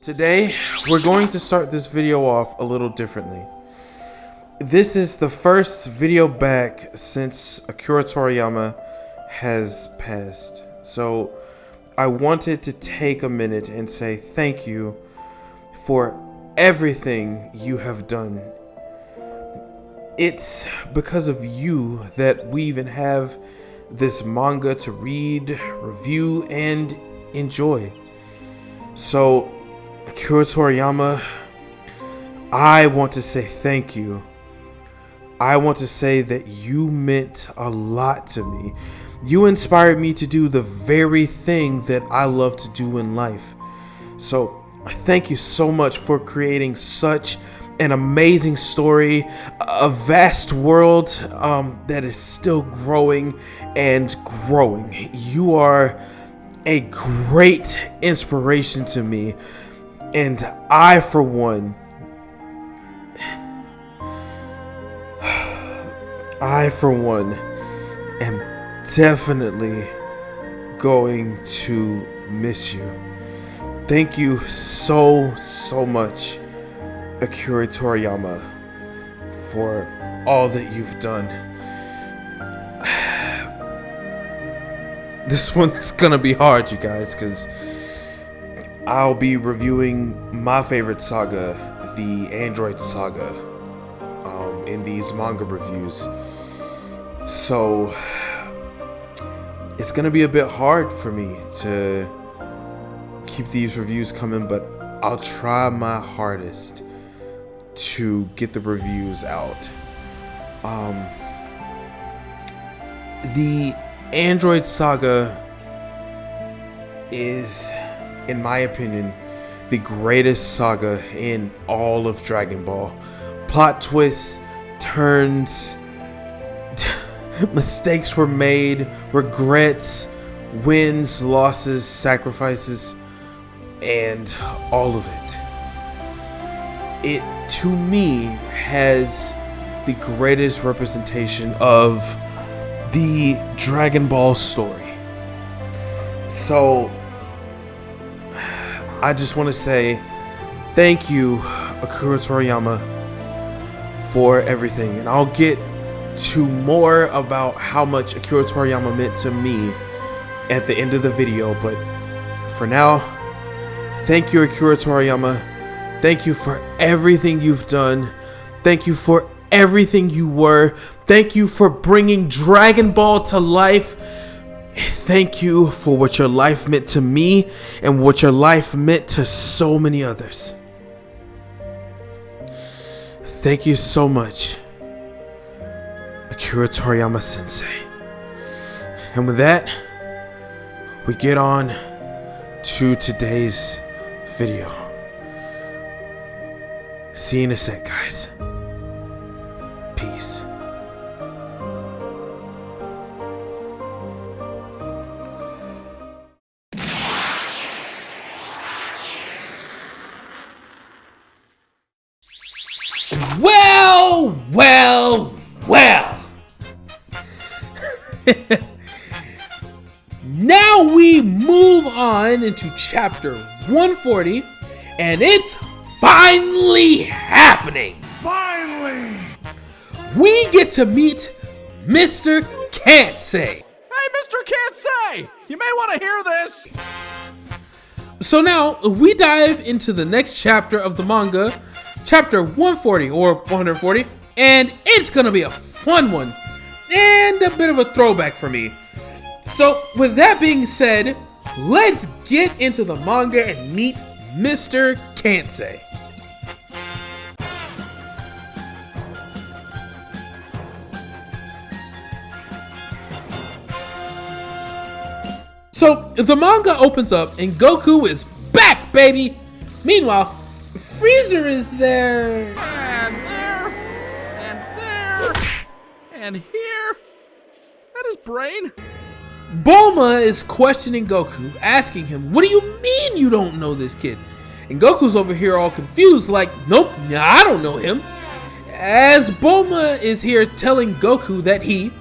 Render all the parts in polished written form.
Today, we're going to start this video off a little differently. This is the first video back since Akira Toriyama has passed. So, I wanted to take a minute and say thank you for everything you have done. It's because of you that we even have this manga to read, review, and enjoy. So, Akira Toriyama, I want to say thank you. I want to say that you meant a lot to me. You inspired me to do the very thing that I love to do in life. So, thank you so much for creating such an amazing story, a vast world that is still growing and growing. You are a great inspiration to me. And I, for one, am definitely going to miss you. Thank you so much, Akira Toriyama, for all that you've done. This one's gonna be hard, you guys, because I'll be reviewing my favorite saga, the Androidsaga, in these manga reviews. So, it's gonna be a bit hard for me to keep these reviews coming, but I'll try my hardest to get the reviews out. The Androidsaga is, in my opinion, the greatest saga in all of Dragon Ball. Plot twists, turns, mistakes were made, regrets, wins, losses, sacrifices, and all of it. It, to me, has the greatest representation of the Dragon Ball story. So, I just want to say thank you, Akira Toriyama, for everything. And I'll get to more about how much Akira Toriyama meant to me at the end of the video. But for now, thank you, Akira Toriyama. Thank you for everything you've done. Thank you for everything you were. Thank you for bringing Dragon Ball to life. Thank you for what your life meant to me and what your life meant to so many others. Thank you so much, Akira Toriyama Sensei. And with that, we get on to today's video. See you in a sec, guys. Peace. Well. Now we move on into chapter 140, and it's finally happening. Finally! We get to meet Mr. Can't Say. Hey, Mr. Can't Say! You may want to hear this! So now, we dive into the next chapter of the manga, chapter 140 or 140, and it's gonna be a fun one, and a bit of a throwback for me. So, with that being said, let's get into the manga and meet Mr. Can't Say. So, the manga opens up and Goku is back, baby! Meanwhile, Freezer is there. And there, and there, and here. Is that his brain? Bulma is questioning Goku, asking him, what do you mean you don't know this kid? And Goku's over here all confused, like, nope, I don't know him. As Bulma is here telling Goku that he,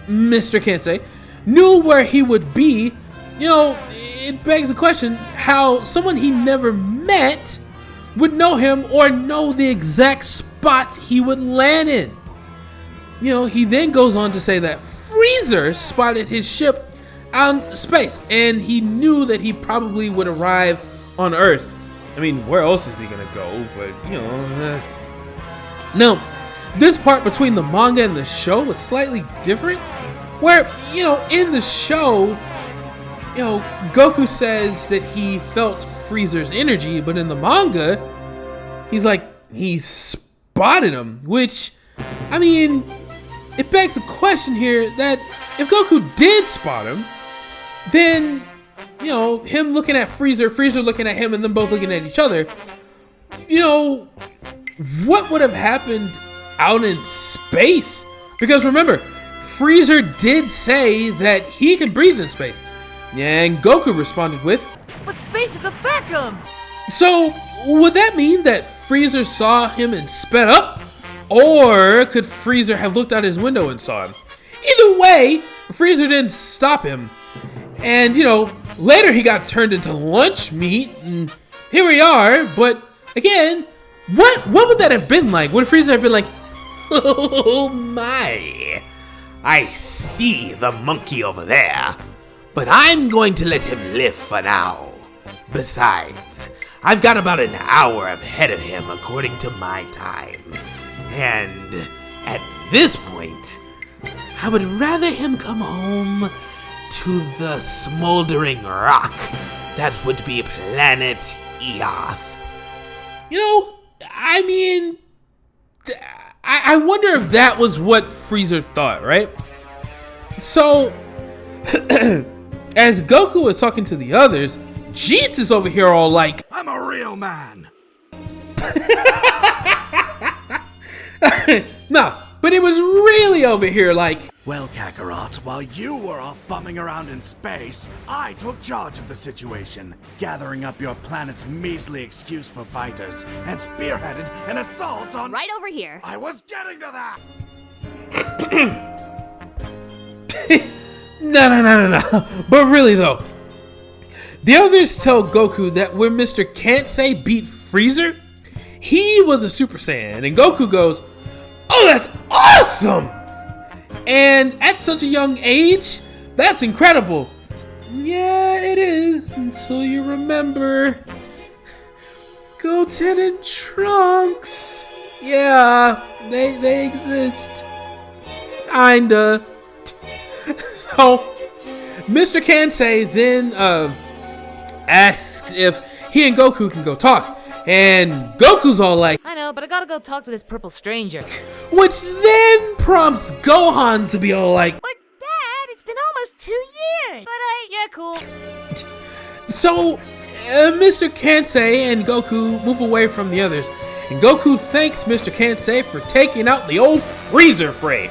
Mr. Can't Say, knew where he would be, you know, it begs the question how someone he never met met would know him or know the exact spot he would land in. You know, he then goes on to say that Freezer spotted his ship out in space, and he knew that he probably would arrive on Earth. I mean, where else is he gonna go? But, you know. Now, this part between the manga and the show was slightly different. Where, you know, in the show, you know, Goku says that he felt Freezer's energy, but in the manga, he's like, he spotted him. Which, I mean, it begs the question here that if Goku did spot him, then, you know, him looking at Freezer, Freezer looking at him, and them both looking at each other, you know, what would have happened out in space? Because remember, Freezer did say that he can breathe in space. And Goku responded with, "But space is a vacuum!" So, would that mean that Freezer saw him and sped up? Or could Freezer have looked out his window and saw him? Either way, Freezer didn't stop him. And, you know, later he got turned into lunch meat, and here we are. But, again, what would that have been like? Would Freezer have been like, "Oh my, I see the monkey over there, but I'm going to let him live for now. Besides, I've got about an hour ahead of him according to my time. And at this point, I would rather him come home to the smoldering rock that would be planet Earth." You know, I mean, I wonder if that was what Freezer thought, right? So, as Goku is talking to the others, Jeets is over here all like, I'm a real man. no, but it was really over here like, Well, Kakarot, while you were off bumming around in space, I took charge of the situation, gathering up your planet's measly excuse for fighters, and spearheaded an assault on— Right over here. I was getting to that! no. But really though, the others tell Goku that when Mr. Kansei beat Freezer, he was a Super Saiyan. And Goku goes, "Oh, that's awesome! And at such a young age, that's incredible." Yeah, it is, until you remember Goten and Trunks. Yeah, they exist. Kinda. So, Mr. Kansei then asks if he and Goku can go talk. And Goku's all like, I know, but I gotta go talk to this purple stranger. which then prompts Gohan to be all like, But Dad, it's been almost 2 years. But yeah, cool. So, Mr. Kansei and Goku move away from the others, and Goku thanks Mr. Kansei for taking out the old Freezer fray.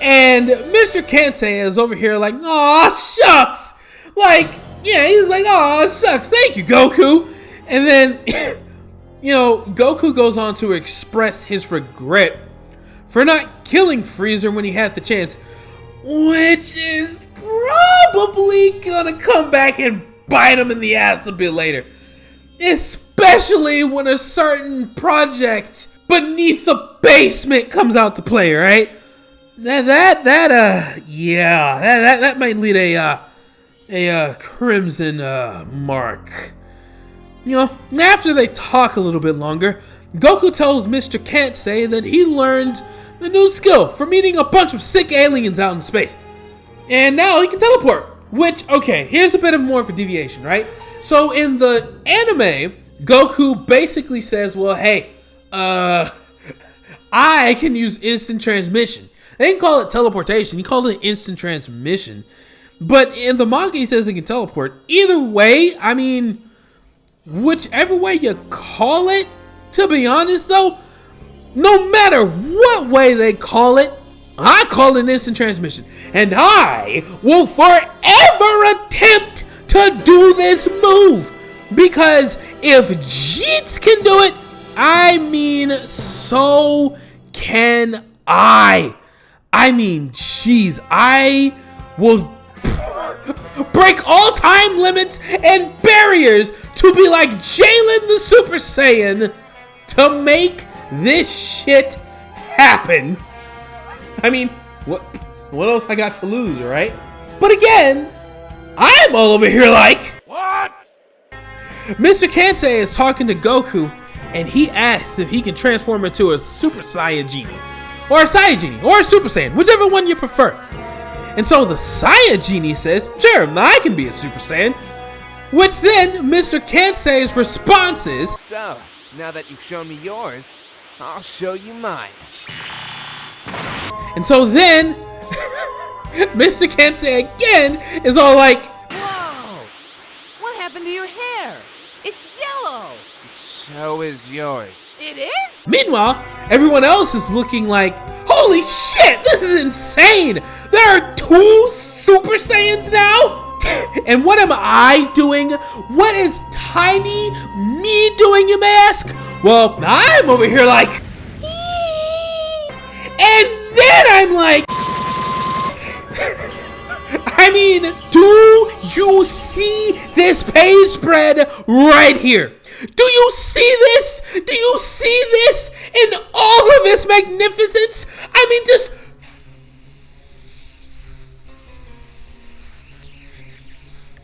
And Mr. Kansei is over here like, "Aw, shucks!" Like, yeah, he's like, "Aw, shucks, thank you, Goku." And then, you know, Goku goes on to express his regret for not killing Freezer when he had the chance, which is probably gonna come back and bite him in the ass a bit later. Especially when a certain project beneath the basement comes out to play, right? That might lead a crimson mark. You know, after they talk a little bit longer, Goku tells Mr. Kansei that he learned the new skill for meeting a bunch of sick aliens out in space. And now he can teleport. Which, okay, here's a bit of more of a deviation, right? So in the anime, Goku basically says, well, hey, I can use instant transmission. They didn't call it teleportation, he called it instant transmission. But in the manga, he says he can teleport. Either way, I mean, whichever way you call it, to be honest though, no matter what way they call it, I call it instant transmission. And I will forever attempt to do this move. Because if Jeets can do it, I mean, so can I. I mean, jeez, I will break all time limits and barriers to be like Jalen the Super Saiyan to make this shit happen. I mean, what else I got to lose, right? But again, I'm all over here like, what? Mr. Kansei is talking to Goku, and he asks if he can transform into a Super Saiyan Genie, or a Saiyan Genie, or a Super Saiyan, whichever one you prefer. And so the Saiyan Genie says, sure, I can be a Super Saiyan. Which then, Mr. Kansei's response is, so, now that you've shown me yours, I'll show you mine. And so then, Mr. Kansei again is all like, Whoa! What happened to your hair? It's yellow! So is yours. It is? Meanwhile, everyone else is looking like, holy shit, this is insane! There are 2 Super Saiyans now? And what am I doing? What is tiny me doing, you may ask? Well, I'm over here like, and then I'm like, I mean, do you see this page spread right here? Do you see this? Do you see this in all of its magnificence? I mean, just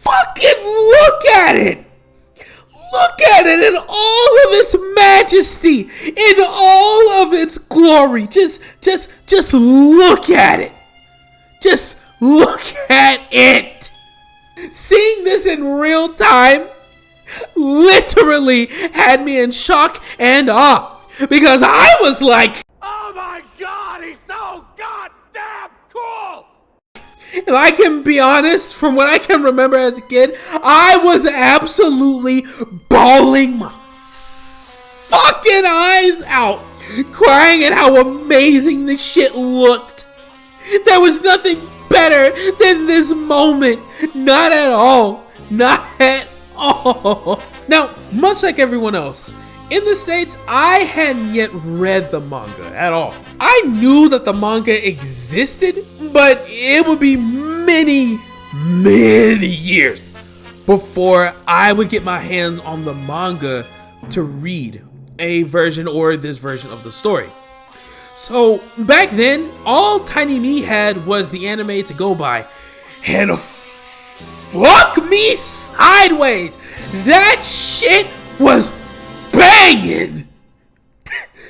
fucking look at it. Look at it in all of its majesty, in all of its glory. Just look at it. Just look at it. Seeing this in real time literally had me in shock and awe, because I was like, Oh my god, he's so goddamn cool! if I can be honest, from what I can remember as a kid, I was absolutely bawling my fucking eyes out, crying at how amazing this shit looked. There was nothing better than this moment. Not at all. Not at all. Now, much like everyone else, in the States, I hadn't yet read the manga at all. I knew that the manga existed, but it would be many, many years before I would get my hands on the manga to read a version or this version of the story. So back then, all Tiny Me had was the anime to go by, and fuck me sideways, that shit was banging.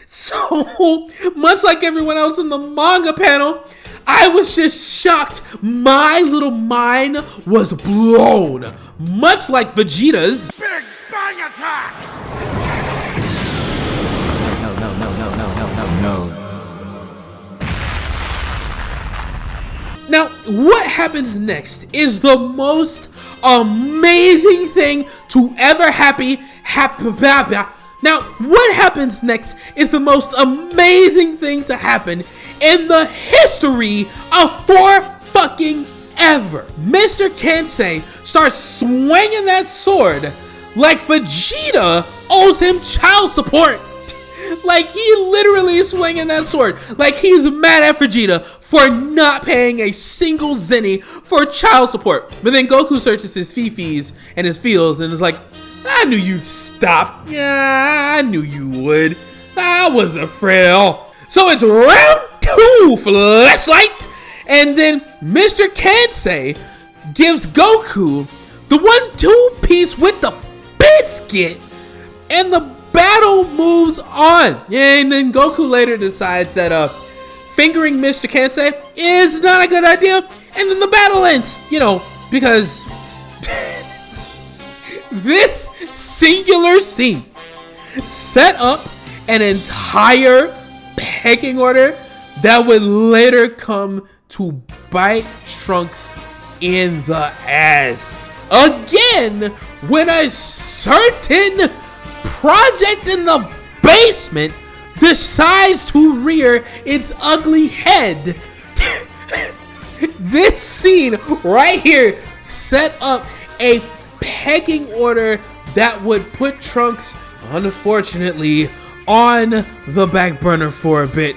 So much like everyone else in the manga panel, I was just shocked. My little mind was blown, much like Vegeta's Big Bang Attack! No. Now, what happens next is the most amazing thing to ever happen. Now, what happens next is the most amazing thing to happen in the history of fucking ever. Mr. Kansei starts swinging that sword like Vegeta owes him child support. Like, he literally is swinging that sword like he's mad at Vegeta for not paying a single zenny for child support. But then Goku searches his fifis and his feels and is like, I knew you'd stop. Yeah, I knew you would. I wasn't afraid at all. So it's round 2 flashlights, and then Mr. Kansei gives Goku the 1-2 piece with the biscuit, and the battle moves on. And then Goku later decides that fingering Mr. Kansei is not a good idea, and then the battle ends. You know, because this singular scene set up an entire pecking order that would later come to bite Trunks in the ass again when a certain project in the basement decides to rear its ugly head. This scene right here set up a pecking order that would put Trunks, unfortunately, on the back burner for a bit.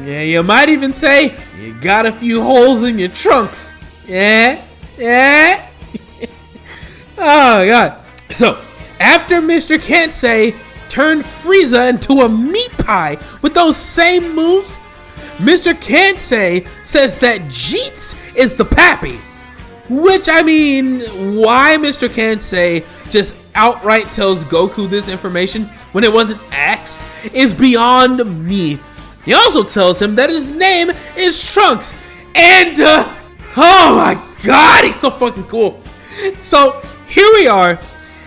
Yeah, you might even say you got a few holes in your trunks. Yeah. Oh god. So After Mr. Kansei turned Frieza into a meat pie with those same moves, Mr. Kansei says that Jeets is the pappy. Which, I mean, why Mr. Kansei just outright tells Goku this information when it wasn't asked is beyond me. He also tells him that his name is Trunks. And, oh my god, he's so fucking cool. So, here we are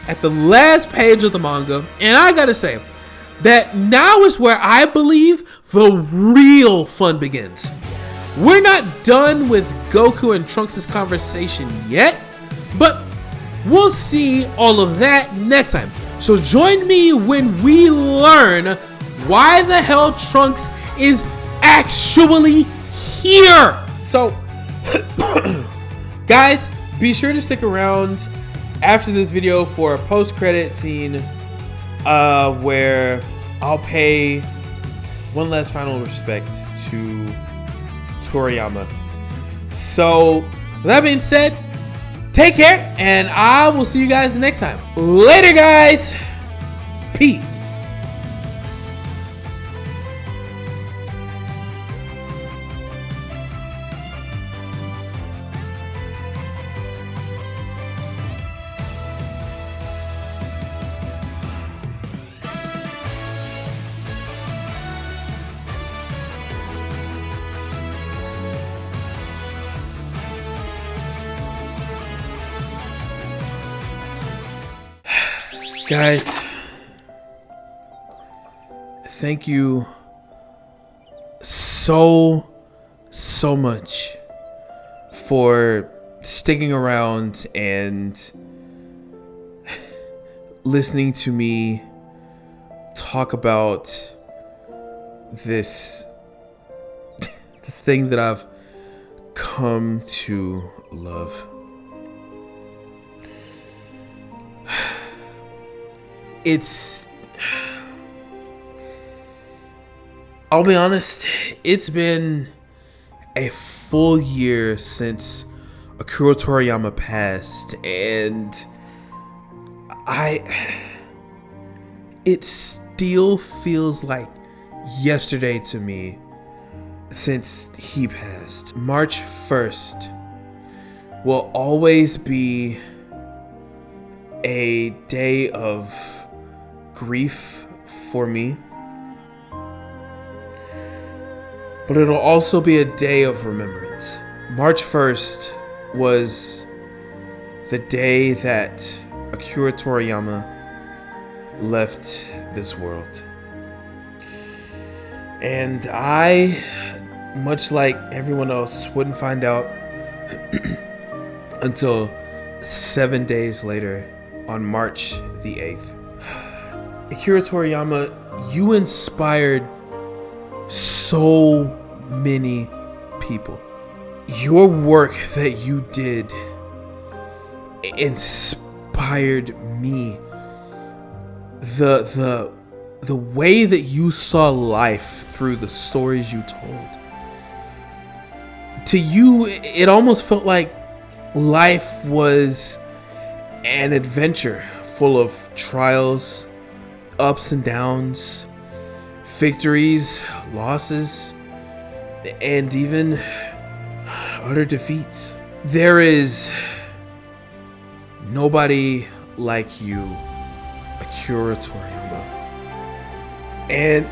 at the last page of the manga. And I gotta say, that now is where I believe the real fun begins. We're not done with Goku and Trunks' conversation yet, but we'll see all of that next time. So join me when we learn why the hell Trunks is actually here. So, guys, be sure to stick around after this video for a post-credit scene where I'll pay one last final respect to Toriyama. So, with that being said, take care, and I will see you guys next time. Later, guys. Peace. Guys, thank you so much for sticking around and listening to me talk about this thing that I've come to love. I'll be honest, it's been a full year since Akira Toriyama passed, and it still feels like yesterday to me since he passed. March 1st will always be a day of grief for me, but it'll also be a day of remembrance. March 1st was the day that Akira Toriyama left this world. And I, much like everyone else, wouldn't find out until 7 days later on March the 8th. Akira Toriyama, you inspired so many people. Your work that you did inspired me. The way that you saw life through the stories you told. To you, it almost felt like life was an adventure full of trials, ups and downs, victories, losses, and even utter defeats. There is nobody like you, Akira Toriyama. And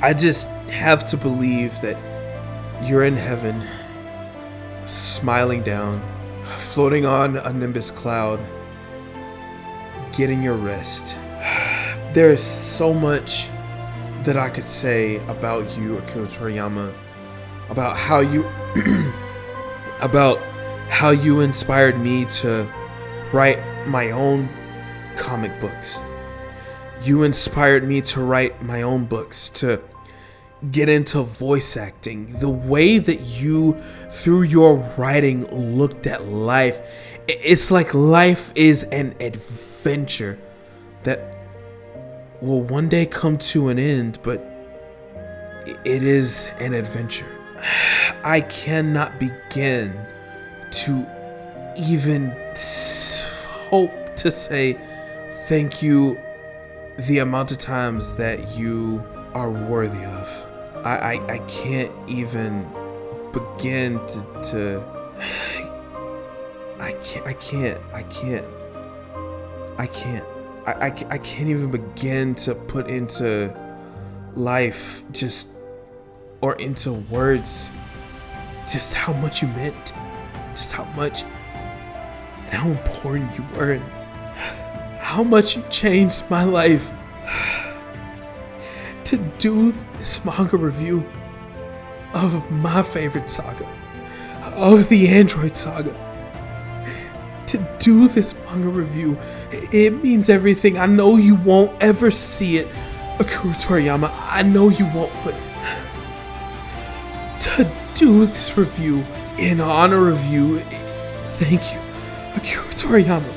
I just have to believe that you're in heaven, smiling down, floating on a nimbus cloud, getting your rest. There is so much that I could say about you, Akira Toriyama, about how you inspired me to write my own comic books. You inspired me to write my own books, to get into voice acting. The way that you, through your writing, looked at life, it's like life is an adventure that will one day come to an end, but it is an adventure. I cannot begin to even hope to say thank you the amount of times that you are worthy of. I can't even begin to I can't even begin to put into life or into words just how much you meant, just how much and how important you were, and how much you changed my life. To do this manga review of my favorite saga, of the Android Saga. To do this manga review, it means everything. I know you won't ever see it, Akiria Toriyama. I know you won't, but to do this review in honor of you, thank you, Akiria Toriyama,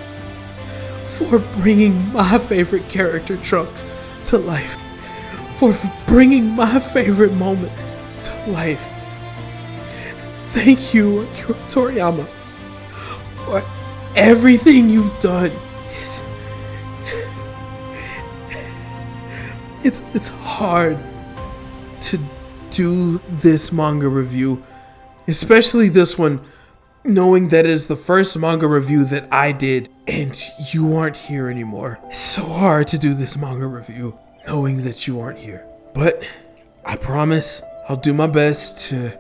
for bringing my favorite character, Trunks, to life. For bringing my favorite moment to life. Thank you, Akiria Toriyama, for everything you've done. It's hard to do this manga review, especially this one, knowing that it is the first manga review that I did and you aren't here anymore. It's so hard to do this manga review knowing that you aren't here. But I promise I'll do my best to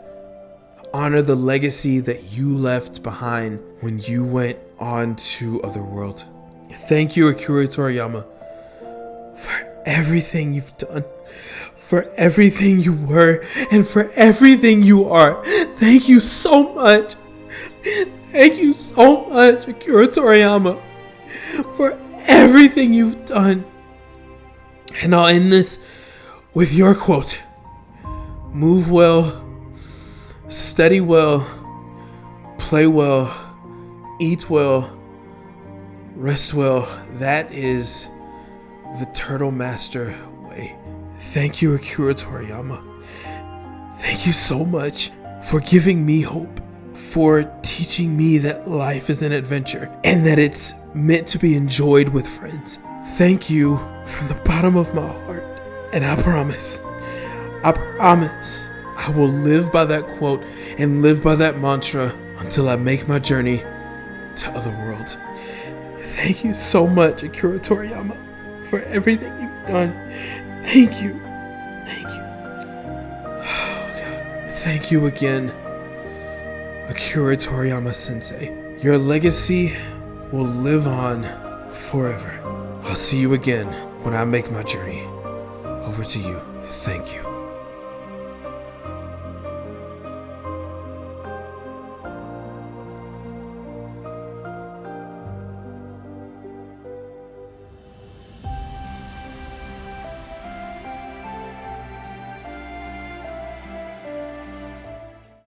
honor the legacy that you left behind when you went on to Otherworld. Thank you, Akiria Toriyama, for everything you've done, for everything you were, and for everything you are. Thank you so much. Thank you so much, Akiria Toriyama, for everything you've done. And I'll end this with your quote. Move well, study well, play well, eat well, rest well. That is the Turtle Master way. Thank you, Akiria Toriyama. Thank you so much for giving me hope, for teaching me that life is an adventure and that it's meant to be enjoyed with friends. Thank you from the bottom of my heart. And I promise I will live by that quote and live by that mantra until I make my journey to Otherworld. Thank you so much, Akiria Toriyama, for everything you've done. Thank you. Thank you. Oh, God. Thank you again, Akiria Toriyama Sensei. Your legacy will live on forever. I'll see you again when I make my journey over to you. Thank you.